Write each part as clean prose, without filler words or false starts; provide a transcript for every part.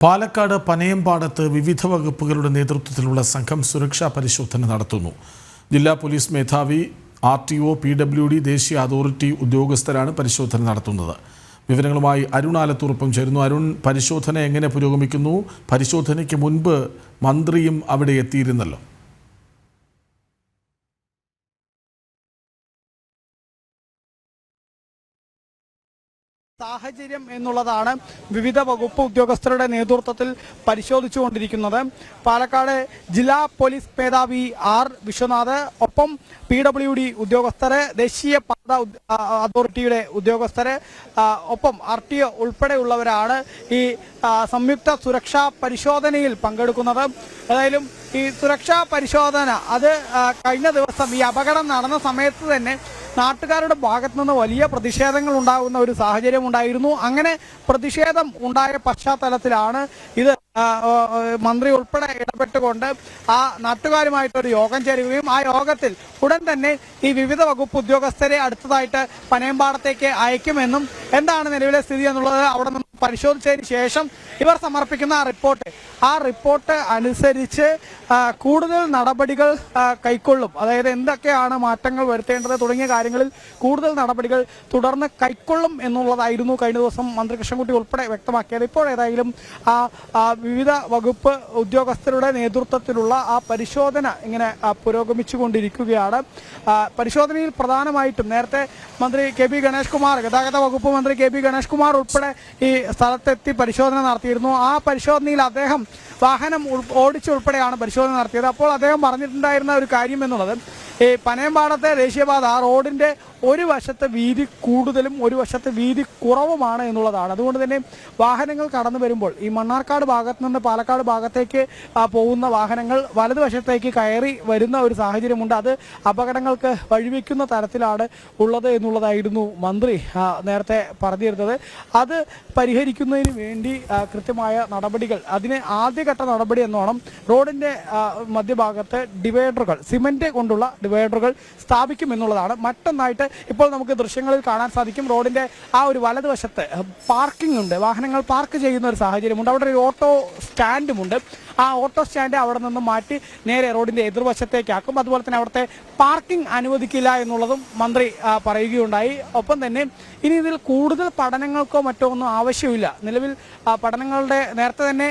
പാലക്കാട് പനയമ്പാടത്ത് വിവിധ വകുപ്പുകളുടെ നേതൃത്വത്തിലുള്ള സംഘം സുരക്ഷാ പരിശോധന നടത്തുന്നു. ജില്ലാ പോലീസ് മേധാവി, RTO, PWD, ദേശീയ അതോറിറ്റി ഉദ്യോഗസ്ഥരാണ് പരിശോധന നടത്തുന്നത്. വിവരങ്ങളുമായി അരുൺ ആലത്തൂർപ്പം ചേരുന്നു. അരുൺ, പരിശോധന എങ്ങനെ പുരോഗമിക്കുന്നു? പരിശോധനയ്ക്ക് മുൻപ് മന്ത്രിയും അവിടെ എത്തിയിരുന്നല്ലോ. സാഹചര്യം എന്നുള്ളതാണ് വിവിധ വകുപ്പ് ഉദ്യോഗസ്ഥരുടെ നേതൃത്വത്തിൽ പരിശോധിച്ചുകൊണ്ടിരിക്കുന്നത്. പാലക്കാട് ജില്ലാ പോലീസ് മേധാവി R. വിശ്വനാഥ്, ഒപ്പം PWD ഉദ്യോഗസ്ഥര്, ദേശീയ പാത അതോറിറ്റിയുടെ ഉദ്യോഗസ്ഥര്, ഒപ്പം RTO ഉൾപ്പെടെയുള്ളവരാണ് ഈ സംയുക്ത സുരക്ഷാ പരിശോധനയിൽ പങ്കെടുക്കുന്നത്. ഏതായാലും ഈ സുരക്ഷാ പരിശോധന അത് കഴിഞ്ഞ ദിവസം ഈ അപകടം നടന്ന സമയത്ത് തന്നെ നാട്ടുകാരുടെ ഭാഗത്തു നിന്ന് വലിയ പ്രതിഷേധങ്ങൾ ഉണ്ടാകുന്ന ഒരു സാഹചര്യം ഉണ്ടായിരുന്നു. അങ്ങനെ പ്രതിഷേധം ഉണ്ടായ പശ്ചാത്തലത്തിലാണ് ഇത് മന്ത്രി ഉൾപ്പെടെ ഇടപെട്ടുകൊണ്ട് ആ നാട്ടുകാരുമായിട്ടൊരു യോഗം ചേരുകയും ആ യോഗത്തിൽ ഉടൻ തന്നെ ഈ വിവിധ വകുപ്പ് ഉദ്യോഗസ്ഥരെ അടുത്തതായിട്ട് പനയമ്പാടത്തേക്ക് അയക്കുമെന്നും എന്താണ് നിലവിലെ സ്ഥിതി എന്നുള്ളത് അവിടെ നിന്ന് പരിശോധിച്ചതിന് ശേഷം ഇവർ സമർപ്പിക്കുന്ന ആ റിപ്പോർട്ട് അനുസരിച്ച് കൂടുതൽ നടപടികൾ കൈക്കൊള്ളും. അതായത് എന്തൊക്കെയാണ് മാറ്റങ്ങൾ വരുത്തേണ്ടത് തുടങ്ങിയ കാര്യങ്ങളിൽ കൂടുതൽ നടപടികൾ തുടർന്ന് കൈക്കൊള്ളും എന്നുള്ളതായിരുന്നു കഴിഞ്ഞ ദിവസം മന്ത്രി കൃഷ്ണൻകുട്ടി ഉൾപ്പെടെ വ്യക്തമാക്കിയത്. ഇപ്പോൾ ഏതായാലും വിവിധ വകുപ്പ് ഉദ്യോഗസ്ഥരുടെ നേതൃത്വത്തിലുള്ള ആ പരിശോധന ഇങ്ങനെ പുരോഗമിച്ചുകൊണ്ടിരിക്കുകയാണ്. പരിശോധനയിൽ പ്രധാനമായിട്ടും നേരത്തെ മന്ത്രി KP ഗണേഷ് കുമാർ, ഗതാഗത വകുപ്പ് മന്ത്രി KP ഗണേഷ് കുമാർ ഉൾപ്പെടെ ഈ സ്ഥലത്തെത്തി പരിശോധന നടത്തിയിരുന്നു. ആ പരിശോധനയിൽ അദ്ദേഹം വാഹനം ഓടിച്ചുൾപ്പെടെയാണ് പരിശോധന നടത്തിയത്. അപ്പോൾ അദ്ദേഹം പറഞ്ഞിട്ടുണ്ടായിരുന്ന ഒരു കാര്യം എന്നുള്ളത് ഈ പനയമ്പാടത്തെ ദേശീയപാത റോഡിൻ്റെ ഒരു വശത്ത് വീതി കൂടുതലും ഒരു വശത്ത് വീതി കുറവുമാണ് എന്നുള്ളതാണ്. അതുകൊണ്ട് തന്നെ വാഹനങ്ങൾ കടന്നു വരുമ്പോൾ ഈ മണ്ണാർക്കാട് ഭാഗത്ത് നിന്ന് പാലക്കാട് ഭാഗത്തേക്ക് പോകുന്ന വാഹനങ്ങൾ വലതുവശത്തേക്ക് കയറി വരുന്ന ഒരു സാഹചര്യമുണ്ട്. അത് അപകടങ്ങൾക്ക് വഴിവെക്കുന്ന തരത്തിലാണ് ഉള്ളത് എന്നുള്ളതായിരുന്നു മന്ത്രി നേരത്തെ പറഞ്ഞിരുന്നത്. അത് പരിഹരിക്കുന്നതിന് വേണ്ടി കൃത്യമായ നടപടികൾ, അതിന് ആദ്യഘട്ട നടപടി എന്നോണം റോഡിൻ്റെ മധ്യഭാഗത്ത് ഡിവൈഡറുകൾ, സിമൻറ്റ് കൊണ്ടുള്ള ഡിവൈഡറുകൾ സ്ഥാപിക്കും എന്നുള്ളതാണ്. മറ്റൊന്നായിട്ട് ഇപ്പോൾ നമുക്ക് ദൃശ്യങ്ങളിൽ കാണാൻ സാധിക്കും, റോഡിൻ്റെ ആ ഒരു വലതുവശത്ത് പാർക്കിംഗ് ഉണ്ട്, വാഹനങ്ങൾ പാർക്ക് ചെയ്യുന്ന ഒരു സാഹചര്യമുണ്ട്. അവിടെ ഒരു ഓട്ടോ സ്റ്റാൻഡുമുണ്ട്. ആ ഓട്ടോ സ്റ്റാൻഡ് അവിടെ നിന്ന് മാറ്റി നേരെ റോഡിൻ്റെ എതിർവശത്തേക്കാക്കും. അതുപോലെ തന്നെ അവിടുത്തെ പാർക്കിംഗ് അനുവദിക്കില്ല എന്നുള്ളതും മന്ത്രി പറയുകയുണ്ടായി. ഒപ്പം തന്നെ ഇനി ഇതിൽ കൂടുതൽ പഠനങ്ങൾക്കോ മറ്റോ ഒന്നും ആവശ്യമില്ല. നിലവിൽ പഠനങ്ങളുടെ നേരത്തെ തന്നെ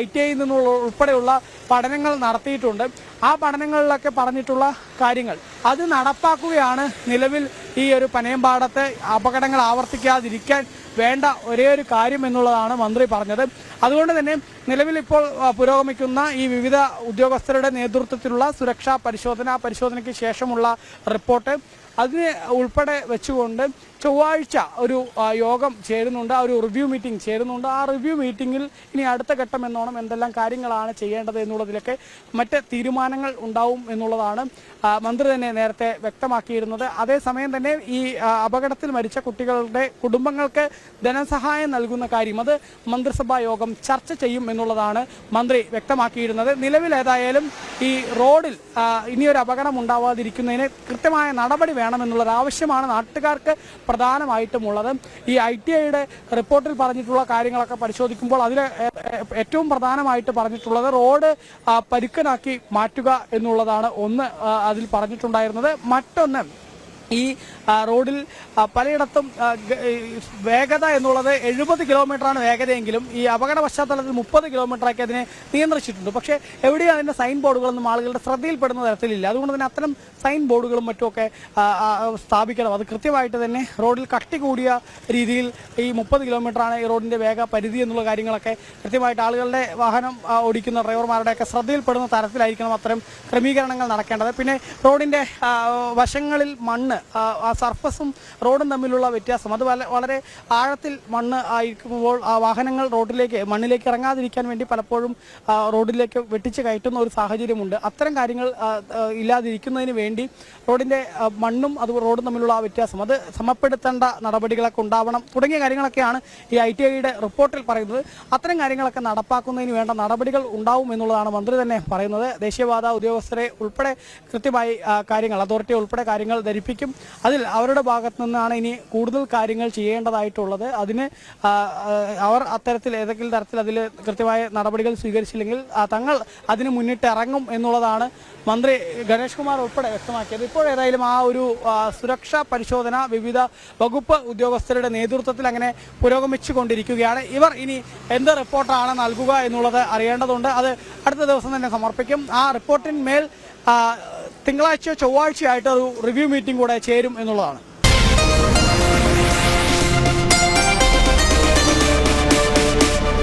ITI നിന്നുള്ള ഉൾപ്പെടെയുള്ള പഠനങ്ങൾ നടത്തിയിട്ടുണ്ട്. ആ പഠനങ്ങളിലൊക്കെ പറഞ്ഞിട്ടുള്ള കാര്യങ്ങൾ അത് നടപ്പാക്കുകയാണ് നിലവിൽ ഈ ഒരു പനയമ്പാടത്ത് അപകടങ്ങൾ ആവർത്തിക്കാതിരിക്കാൻ വേണ്ട ഒരേ ഒരു കാര്യം എന്നുള്ളതാണ് മന്ത്രി പറഞ്ഞത്. അതുകൊണ്ട് തന്നെ നിലവിൽ ഇപ്പോൾ പുരോഗമിക്കുന്ന ഈ വിവിധ ഉദ്യോഗസ്ഥരുടെ നേതൃത്വത്തിലുള്ള സുരക്ഷാ പരിശോധനയ്ക്ക് ശേഷമുള്ള റിപ്പോർട്ട് അതിനെ ഉൾപ്പെടെ വെച്ചുകൊണ്ട് ചൊവ്വാഴ്ച ഒരു യോഗം ചേരുന്നുണ്ട്, ആ ഒരു റിവ്യൂ മീറ്റിംഗ് ചേരുന്നുണ്ട്. ആ റിവ്യൂ മീറ്റിങ്ങിൽ ഇനി അടുത്ത ഘട്ടം എന്നോണം എന്തെല്ലാം കാര്യങ്ങളാണ് ചെയ്യേണ്ടത് എന്നുള്ളതിലൊക്കെ മറ്റ് തീരുമാനങ്ങൾ ഉണ്ടാവും എന്നുള്ളതാണ് മന്ത്രി തന്നെ നേരത്തെ വ്യക്തമാക്കിയിരുന്നത്. അതേസമയം തന്നെ ഈ അപകടത്തിൽ മരിച്ച കുട്ടികളുടെ കുടുംബങ്ങൾക്ക് ധനസഹായം നൽകുന്ന കാര്യം അത് മന്ത്രിസഭാ യോഗം ചർച്ച ചെയ്യും എന്നുള്ളതാണ് മന്ത്രി വ്യക്തമാക്കിയിരുന്നത്. നിലവിൽ ഏതായാലും ഈ റോഡിൽ ഇനിയൊരു അപകടം ഉണ്ടാവാതിരിക്കുന്നതിന് കൃത്യമായ നടപടി വേണമെന്നുള്ളൊരു ആവശ്യമാണ് നാട്ടുകാർക്ക് പ്രധാനമായിട്ടുമുള്ളത്. ഈ ITIയുടെ റിപ്പോർട്ടിൽ പറഞ്ഞിട്ടുള്ള കാര്യങ്ങളൊക്കെ പരിശോധിക്കുമ്പോൾ അതിൽ ഏറ്റവും പ്രധാനമായിട്ട് പറഞ്ഞിട്ടുള്ളത് റോഡ് പരുക്കനാക്കി മാറ്റുക എന്നുള്ളതാണ് ഒന്ന് അതിൽ പറഞ്ഞിട്ടുണ്ടായിരുന്നത്. മറ്റൊന്ന് ഈ റോഡിൽ പലയിടത്തും വേഗത എന്നുള്ളത് 70 കിലോമീറ്ററാണ് വേഗതയെങ്കിലും ഈ അപകട പശ്ചാത്തലത്തിൽ 30 കിലോമീറ്ററാക്കി അതിനെ നിയന്ത്രിച്ചിട്ടുണ്ട്. പക്ഷേ എവിടെയും അതിൻ്റെ സൈൻ ബോർഡുകളൊന്നും ആളുകളുടെ ശ്രദ്ധയിൽപ്പെടുന്ന തരത്തിലില്ല. അതുകൊണ്ട് തന്നെ അത്തരം സൈൻ ബോർഡുകളും മറ്റുമൊക്കെ സ്ഥാപിക്കണം. അത് കൃത്യമായിട്ട് തന്നെ റോഡിൽ കട്ടി കൂടിയ രീതിയിൽ ഈ 30 കിലോമീറ്ററാണ് ഈ റോഡിൻ്റെ വേഗ പരിധി എന്നുള്ള കാര്യങ്ങളൊക്കെ കൃത്യമായിട്ട് ആളുകളുടെ വാഹനം ഓടിക്കുന്ന ഡ്രൈവർമാരുടെയൊക്കെ ശ്രദ്ധയിൽപ്പെടുന്ന തരത്തിലായിരിക്കണം അത്തരം ക്രമീകരണങ്ങൾ നടക്കേണ്ടത്. പിന്നെ റോഡിൻ്റെ വശങ്ങളിൽ മണ്ണ്, ആ സർഫസും റോഡും തമ്മിലുള്ള വ്യത്യാസം, അത് വളരെ ആഴത്തിൽ മണ്ണ് ആയിരിക്കുമ്പോൾ ആ വാഹനങ്ങൾ മണ്ണിലേക്ക് ഇറങ്ങാതിരിക്കാൻ വേണ്ടി പലപ്പോഴും റോഡിലേക്ക് വെട്ടിച്ച് കയറ്റുന്ന ഒരു സാഹചര്യമുണ്ട്. അത്തരം കാര്യങ്ങൾ ഇല്ലാതിരിക്കുന്നതിന് വേണ്ടി റോഡിൻ്റെ മണ്ണും അത് റോഡും തമ്മിലുള്ള ആ വ്യത്യാസം അത് സമപ്പെടുത്തേണ്ട നടപടികളൊക്കെ ഉണ്ടാവണം തുടങ്ങിയ കാര്യങ്ങളൊക്കെയാണ് ഈ ITIയുടെ റിപ്പോർട്ടിൽ പറയുന്നത്. അത്തരം കാര്യങ്ങളൊക്കെ നടപ്പാക്കുന്നതിന് വേണ്ട നടപടികൾ ഉണ്ടാവും എന്നുള്ളതാണ് മന്ത്രി തന്നെ പറയുന്നത്. ദേശീയപാത ഉദ്യോഗസ്ഥരെ ഉൾപ്പെടെ കൃത്യമായി കാര്യങ്ങൾ, അതോറിറ്റി ഉൾപ്പെടെ കാര്യങ്ങൾ ധരിപ്പിക്കും. സമർപ്പിക്കും. അതിൽ അവരുടെ ഭാഗത്തു നിന്നാണ് ഇനി കൂടുതൽ കാര്യങ്ങൾ ചെയ്യേണ്ടതായിട്ടുള്ളത്. അതിന് അവർ അത്തരത്തിൽ ഏതെങ്കിലും തരത്തിൽ അതിൽ കൃത്യമായ നടപടികൾ സ്വീകരിച്ചില്ലെങ്കിൽ തങ്ങൾ അതിന് മുന്നിട്ടിറങ്ങും എന്നുള്ളതാണ് മന്ത്രി ഗണേഷ് കുമാർ ഉൾപ്പെടെ വ്യക്തമാക്കിയത്. ഇപ്പോൾ ഏതായാലും ആ ഒരു സുരക്ഷാ പരിശോധന വിവിധ വകുപ്പ് ഉദ്യോഗസ്ഥരുടെ നേതൃത്വത്തിൽ അങ്ങനെ പുരോഗമിച്ചു കൊണ്ടിരിക്കുകയാണ്. ഇവർ ഇനി എന്ത് റിപ്പോർട്ടാണ് നൽകുക എന്നുള്ളത് അറിയേണ്ടതുണ്ട്. അത് അടുത്ത ദിവസം തന്നെ സമർപ്പിക്കും. ആ റിപ്പോർട്ടിന്മേൽ തിങ്കളാഴ്ച ചൊവ്വാഴ്ചയായിട്ട് ഒരു റിവ്യൂ മീറ്റിംഗ് കൂടെ ചേരും എന്നുള്ളതാണ്.